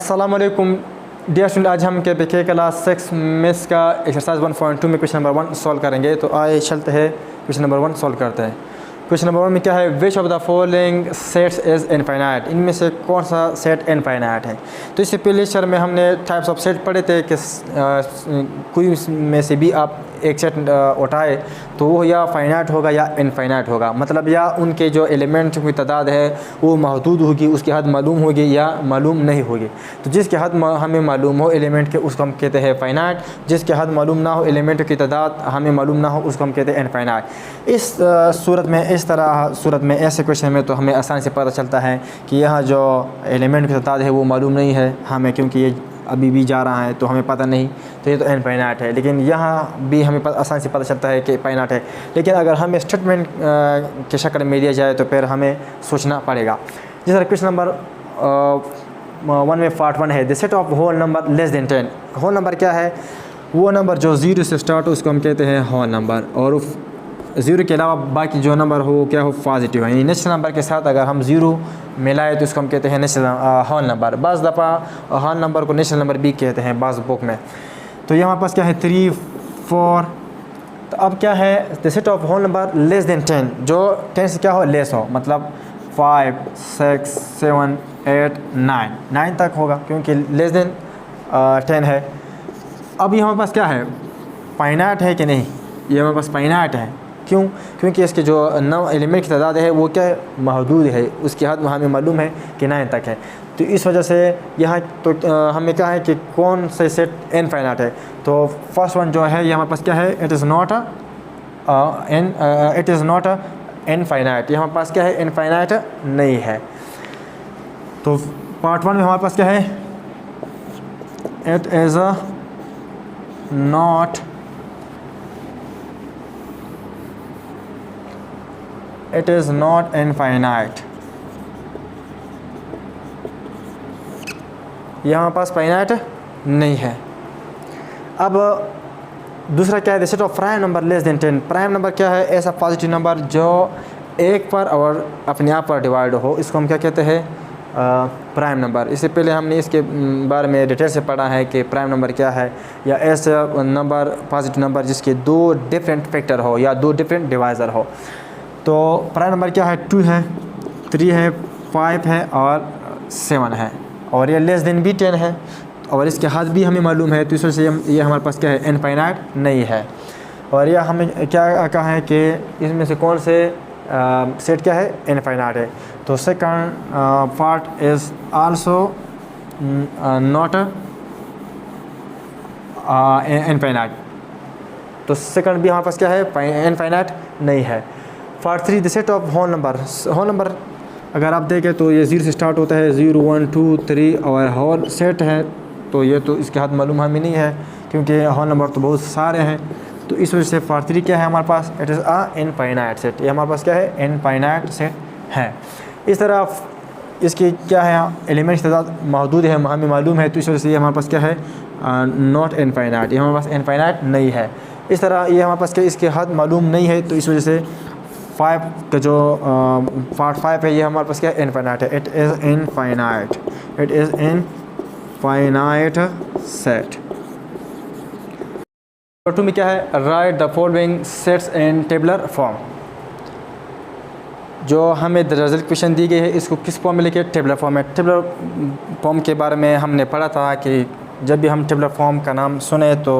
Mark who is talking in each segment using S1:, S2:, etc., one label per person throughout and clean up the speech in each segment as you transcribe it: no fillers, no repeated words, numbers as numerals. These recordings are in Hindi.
S1: अस्सलामुअलैकुम डियर स्टूडेंट, आज हम के क्लास 6 मैथ्स का एक्सरसाइज 1.2 में क्वेश्चन नंबर 1 सॉल्व करेंगे। तो आइए चलते हैं क्वेश्चन नंबर 1 सॉल्व करते हैं। क्वेश्चन नंबर 1 में क्या है, which of the following sets is infinite, इनमें से कौन सा सेट इनफाइनाइट है। तो इससे पहले लेक्चर में हमने टाइप्स ऑफ सेट पढ़े थे कि कोई में से भी आप एक सेट उठाए तो वो या फाइनाइट होगा या इनफाइनाइट होगा, मतलब या उनके जो एलिमेंट की तादाद है वो महदूद होगी, उसकी हद मालूम होगी या मालूम नहीं होगी। तो जिसकी हद हमें मालूम हो एलिमेंट के उसको हम कहते हैं फाइनाइट, जिसकी हद मालूम ना हो एलिमेंट की तादाद हमें मालूम ना हो उसको हम कहते हैं इनफाइनाइट। इस सूरत में सूरत में ऐसे क्वेश्चन में तो हमें आसानी से पता चलता है कि यहाँ जो एलिमेंट की तादाद है वो मालूम नहीं है हमें, क्योंकि ये अभी भी जा रहा है तो हमें पता नहीं, तो ये तो इनफाइनाइट है। लेकिन यहाँ भी हमें आसानी से पता चलता है कि फाइनाइट है। लेकिन अगर हमें स्टेटमेंट के शक्ल में दिया जाए तो फिर हमें सोचना पड़ेगा। जिस तरह क्वेश्चन नंबर 1 में पार्ट 1 है, the set of whole number less than 10। होल नंबर क्या है, वो नंबर जो 0 से स्टार्ट हो उसको हम कहते हैं होल नंबर, और 0 के अलावा बाकी जो नंबर हो क्या हो पॉजिटिव है, यानी नेचुरल नंबर के साथ अगर हम 0 मिलाए तो उसको हम कहते हैं नेचुरल होल नंबर। बाज़ दफ़ा होल नंबर को नेचुरल नंबर भी कहते हैं बाज़ बुक में। तो ये हमारे पास क्या है 3, 4। तो अब क्या है, the set of whole number less than 10, जो 10 से क्या हो लेस हो, मतलब 5, 6, 7, 8, 9 तक होगा, क्योंकि लेस देन 10 है। अब ये हमारे पास क्या है, फाइनाइट है कि नहीं, ये हमारे पास फाइनाइट है। क्यों? क्योंकि इसके जो 9 एलिमेंट की तादाद है वो क्या है, महदूद है, उसकी हद हमें मालूम है कि 9 तक है। तो इस वजह से यहाँ तो हमें क्या है कि कौन से सेट इनफाइनाइट है। तो फर्स्ट वन जो है ये हमारे पास क्या है, इट इज़ नॉट इनफाइनाइट। ये हमारे पास क्या है, इनफाइनाइट नहीं है। तो पार्ट 1 में हमारे पास क्या है, it is not it is not infinite। ये हमारे पास फाइनाइट नहीं है। अब दूसरा क्या है, the set of prime number less than 10। Prime number क्या है, ऐसा पॉजिटिव नंबर जो 1 पर और अपने आप पर डिवाइड हो, इसको हम क्या कहते हैं, प्राइम नंबर। इससे पहले हमने इसके बारे में डिटेल से पढ़ा है कि प्राइम नंबर क्या है, या ऐसा नंबर पॉजिटिव नंबर जिसके 2 डिफरेंट फैक्टर हो या 2 डिफरेंट डिवाइज़र हो। तो प्राइम नंबर क्या है, 2 है, 3 है, 5 है और 7 है, और ये लेस देन भी 10 है, और इसके हद भी हमें मालूम है। तो इस वजह से ये हमारे पास क्या है, इनफाइनाइट नहीं है। और यह हमें क्या कहा है कि इसमें से कौन से सेट क्या है, इनफाइनाइट है। तो second part is also not infinite. तो सेकंड भी हमारे पास क्या है, इनफाइनाइट नहीं है। Part 3, the set of whole number. Whole number अगर आप देखें तो ये 0 से स्टार्ट होता है, 0, 1, 2, 3, और होल सेट है तो ये तो इसके हद मालूम हमें नहीं है, क्योंकि होल नंबर तो बहुत सारे हैं। तो इस वजह से पार्ट 3 क्या है हमारे पास, इट इज़ इनफाइनाइट सेट। ये हमारे पास क्या है, इनफाइनाइट सेट है। इस तरह इसकी क्या है, एलिमेंट्स की तादाद महदूद है, हमें मालूम है, तो इस वजह से ये हमारे पास क्या है, नॉट इनफाइनाइट। ये हमारे पास इनफाइनाइट नहीं है। इस तरह ये हमारे पास क्या, इसकी हद मालूम नहीं है, तो इस वजह से 5 का जो पार्ट 5 है ये हमारे पास क्या है, इनफाइनाइट है। It is infinite, it is infinite set. Number 2 में क्या है, right the following sets in tabular form. जो हमें रिजल्ट क्वेश्चन दी गई है इसको किस फॉर्म में लिखे, टेबलर फॉर्म में। टेबलर फॉर्म के बारे में हमने पढ़ा था कि जब भी हम टेबलर फॉर्म का नाम सुने तो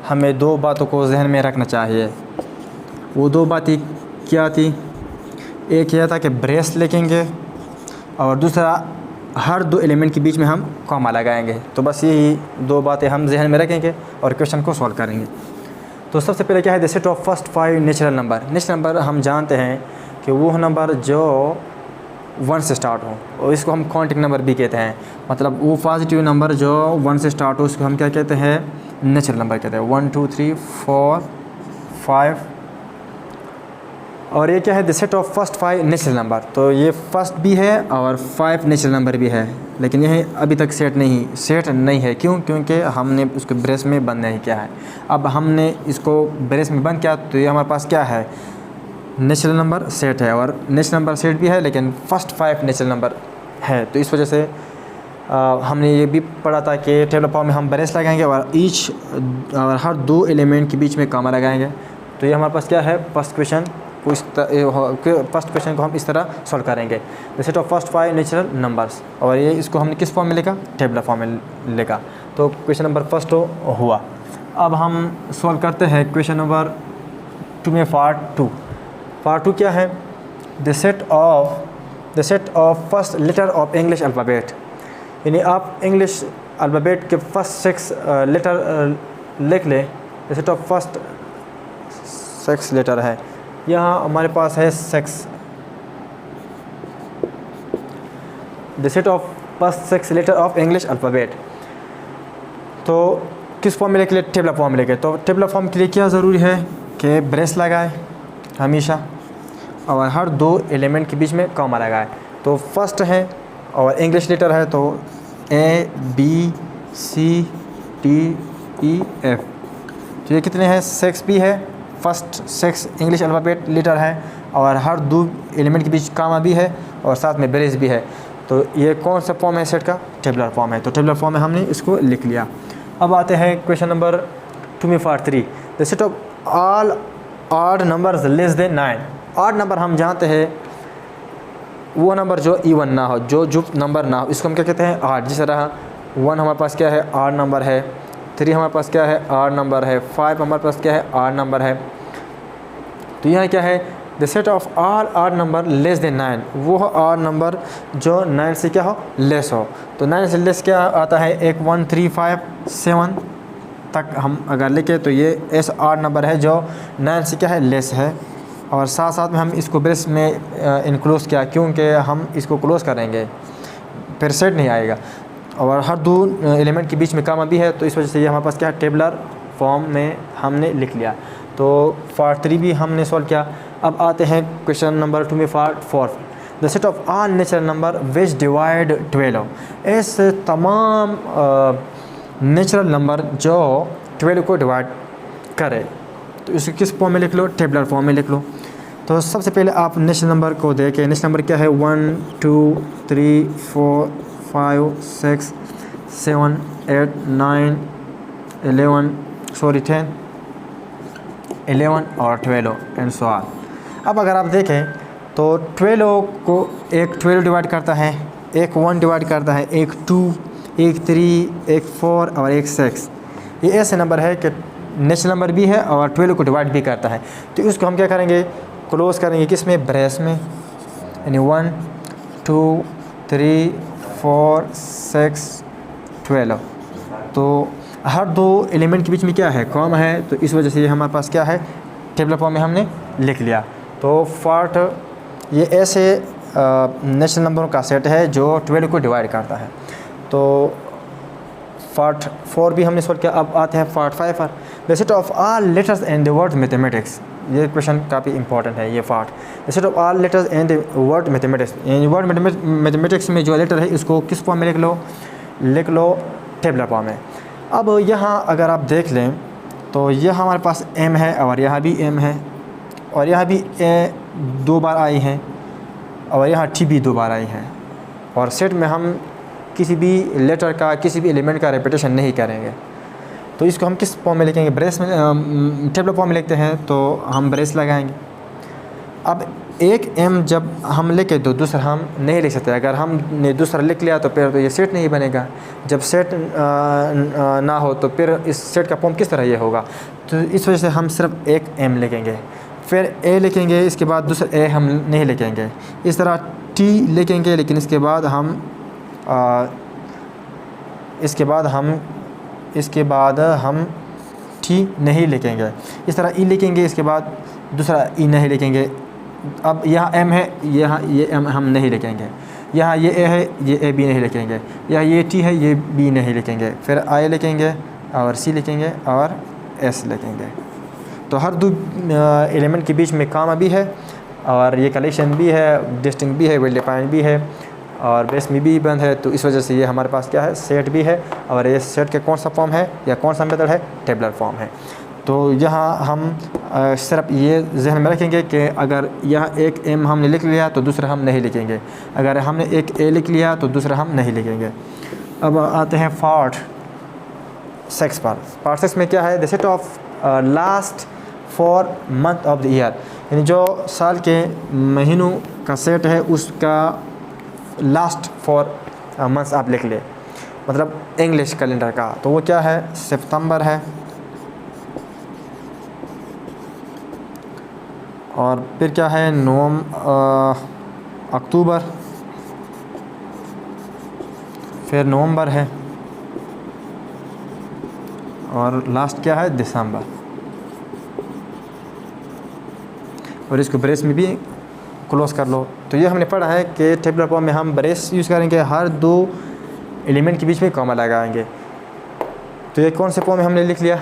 S1: हमें 2 बातों को जहन में रखना चाहिए। वो 2 बातें क्या थी, एक यह था कि ब्रेस लिखेंगे, और दूसरा हर 2 एलिमेंट के बीच में हम कॉमा लगाएंगे। तो बस यही 2 बातें हम जहन में रखेंगे और क्वेश्चन को सॉल्व करेंगे। तो सबसे पहले क्या है, the set of first 5 natural number. Natural number हम जानते हैं कि वो नंबर जो 1 से स्टार्ट हो, और इसको हम काउंटिंग नंबर भी कहते हैं, मतलब वो पॉजिटिव नंबर जो 1 से स्टार्ट हो उसको हम क्या कहते हैं, नेचुरल नंबर कहते हैं। 1, 2, 3, 4, 5। और ये क्या है, the set of first 5 natural number. तो ये फर्स्ट भी है और 5 नेचुरल नंबर भी है, लेकिन यह अभी तक सेट नहीं है। क्यों? क्योंकि हमने उसको ब्रेस में बंद नहीं किया है। अब हमने इसको ब्रेस में बंद किया तो ये हमारे पास क्या है, नेचुरल नंबर सेट है, और नेचुरल नंबर सेट भी है लेकिन फर्स्ट 5 नेचुरल नंबर है। तो इस वजह से हमने ये भी पढ़ा था कि टेबल फॉर्म में हम ब्रेस लगाएंगे और हर दो एलिमेंट के बीच में कामा लगाएंगे। तो ये हमारे पास क्या है, फर्स्ट क्वेश्चन को हम इस तरह सॉल्व करेंगे। The set of first 5 natural numbers, और ये इसको हमने किस फॉर्म में लिखा, टेबल फॉर्म में लिखा। तो क्वेश्चन नंबर फर्स्ट हुआ। अब हम सॉल्व करते हैं क्वेश्चन नंबर 2 में पार्ट 2 क्या है, the set of first letter of English alphabet, यानी आप इंग्लिश अल्फ़ाबेट के फर्स्ट 6 लेटर लिख लें। The set of first 6 letter है, यहाँ हमारे पास है 6। The set of first 6 letter of English alphabet, तो किस फॉर्म में लिख ले, टेबल फॉर्म में लिखे। तो टेबल फॉर्म के लिए क्या ज़रूरी है कि ब्रेस लगाए हमेशा और हर दो एलिमेंट के बीच में कॉमा लगाए। तो फर्स्ट है और इंग्लिश लेटर है तो ABCDEF, तो ये कितने हैं, 6 भी है, फर्स्ट 6 इंग्लिश अल्फ़ाबेट लेटर है और हर दो एलिमेंट के बीच कामा भी है और साथ में ब्रेस भी है। तो ये कौन सा फॉर्म है सेट का, टेबलर फॉर्म है। तो टेबलर फॉर्म में हमने इसको लिख लिया। अब आते हैं क्वेश्चन नंबर 2 में part 3, the set of all odd numbers less than 9। Odd number हम जानते हैं वो नंबर जो इवन ना हो, जो जुप नंबर ना हो, इसको हम क्या कहते हैं, ऑड। जिस तरह 1 हमारे पास क्या है, ऑड नंबर है, 3 हमारे पास क्या है, ऑड नंबर है, 5 हमारे पास क्या है, ऑड नंबर है। तो यहाँ क्या है, the set of all odd number less then 9, वो ऑड नंबर जो 9 से क्या हो, लेस हो। तो 9 से लेस क्या आता है, 1 1 3 5 7 तक हम अगर लिखे तो ये ऐसा ऑड नंबर है जो 9 से क्या है, लेस है। और साथ साथ में हम इसको ब्रेस में इनक्लूड किया क्योंकि हम इसको क्लोज करेंगे, फिर सेट नहीं आएगा। और हर दो एलिमेंट के बीच में कामा भी है, तो इस वजह से ये हमारे पास क्या है, टेबलर फॉर्म में हमने लिख लिया। तो पार्ट 3 भी हमने सॉल्व किया। अब आते हैं क्वेश्चन नंबर 2 में part 4, the set of all natural number which divide 12। ऐसे तमाम नेचुरल नंबर जो 12 को डिवाइड करे, तो इसे किस फॉर्म में लिख लो, टेबलर फॉर्म में लिख लो। तो सबसे पहले आप नेचुरल नंबर को देखें। नेचुरल नंबर क्या है, 1 2 3 4 5 6 7 8 9 10 11 और 12 एंड सो ऑन। अब अगर आप देखें तो 12 को एक 12 डिवाइड करता है, एक 1 डिवाइड करता है, एक 2, एक 3, एक 4 और एक 6। ये ऐसे नंबर है कि नेचुरल नंबर भी है और 12 को डिवाइड भी करता है। तो इसको हम क्या करेंगे, क्लोज करेंगे किस में, ब्रेस में, यानी 1 2 3 4 6 12। तो हर दो एलिमेंट के बीच में क्या है, कॉमा है, तो इस वजह से ये हमारे पास क्या है, टेबल फॉर्म में हमने लिख लिया। तो पार्ट ये ऐसे नेचुरल नंबरों का सेट है जो 12 को डिवाइड करता है। तो पार्ट 4 भी हमने सॉल्व किया। अब आते हैं पार्ट 5 पर, the set of all letters in the word mathematics. ये क्वेश्चन काफ़ी इंपॉर्टेंट है ये part. The set of all letters in the word mathematics, यानी वर्ड मैथमेटिक्स में जो लेटर है इसको किस फॉर्म में लिख लो टेबल फॉर्म में। अब यहाँ अगर आप देख लें तो यह हमारे पास m है और यहाँ भी m है और यहाँ भी a 2 बार आई है और यहाँ t भी 2 बार आई है। और सेट में हम किसी भी लेटर का, किसी भी एलिमेंट का रेपिटेशन नहीं करेंगे। तो इसको हम किस फॉर्म में लिखेंगे, ब्रेस में, टेबल फॉर्म में लिखते हैं तो हम ब्रेस लगाएंगे। अब एक m जब हम लिखे तो दूसरा हम नहीं लिख सकते। अगर हमने दूसरा लिख लिया तो फिर तो ये सेट नहीं बनेगा। जब सेट ना हो तो फिर इस सेट का फॉर्म किस तरह ये होगा। तो इस वजह से हम सिर्फ एक m लिखेंगे, फिर a लिखेंगे, इसके बाद दूसरा a हम नहीं लिखेंगे। इस तरह t लिखेंगे, लेकिन इसके बाद हम t नहीं लिखेंगे। इस तरह e लिखेंगे, इसके बाद दूसरा e नहीं लिखेंगे। अब यहाँ m है, यहाँ ये m हम नहीं लिखेंगे। यहाँ ये a है, ये a b नहीं लिखेंगे। यहाँ ये t है, ये b नहीं लिखेंगे। फिर I लिखेंगे और c लिखेंगे और s लिखेंगे। तो हर दो एलिमेंट के बीच में कामा भी है और ये कलेक्शन भी है, डिस्टिंक्ट भी है, वेल डिफाइंड भी है और बेस में भी बंद है। तो इस वजह से ये हमारे पास क्या है, सेट भी है। और ये सेट के कौन सा फॉर्म है या कौन सा मेथड है, टेबलर फॉर्म है। तो यहाँ हम सिर्फ ये जहन में रखेंगे कि अगर यहाँ एक m हमने लिख लिया तो दूसरा हम नहीं लिखेंगे। अगर हमने एक a लिख लिया तो दूसरा हम नहीं लिखेंगे। अब आते हैं पार्ट 6 पर। पार्ट 6 में क्या है, the set of last 4 month of the year, यानी जो साल के महीनों का सेट है उसका लास्ट 4 मंथ्स आप लिख ले, मतलब इंग्लिश कैलेंडर का। तो वो क्या है, सितंबर है, और फिर क्या है अक्टूबर, फिर नवंबर है, और लास्ट क्या है, दिसंबर। और इसको ब्रेस में भी क्लोज कर लो। तो ये हमने पढ़ा है कि टेबुलर फॉर्म में हम ब्रेस यूज़ करेंगे, हर 2 एलिमेंट के बीच में कॉमा लगाएंगे। तो ये कौन से फॉर्म में हमने लिख लिया,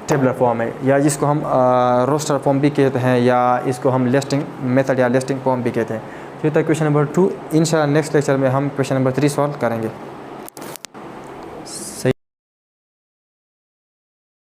S1: टेबुलर फॉर्म है, या जिसको हम रोस्टर फॉर्म भी कहते हैं, या इसको हम लिस्टिंग मेथड या लिस्टिंग फॉर्म भी कहते हैं। फिर तक क्वेश्चन नंबर 2। इंशाल्लाह नेक्स्ट लेक्चर में हम क्वेश्चन नंबर 3 सॉल्व करेंगे।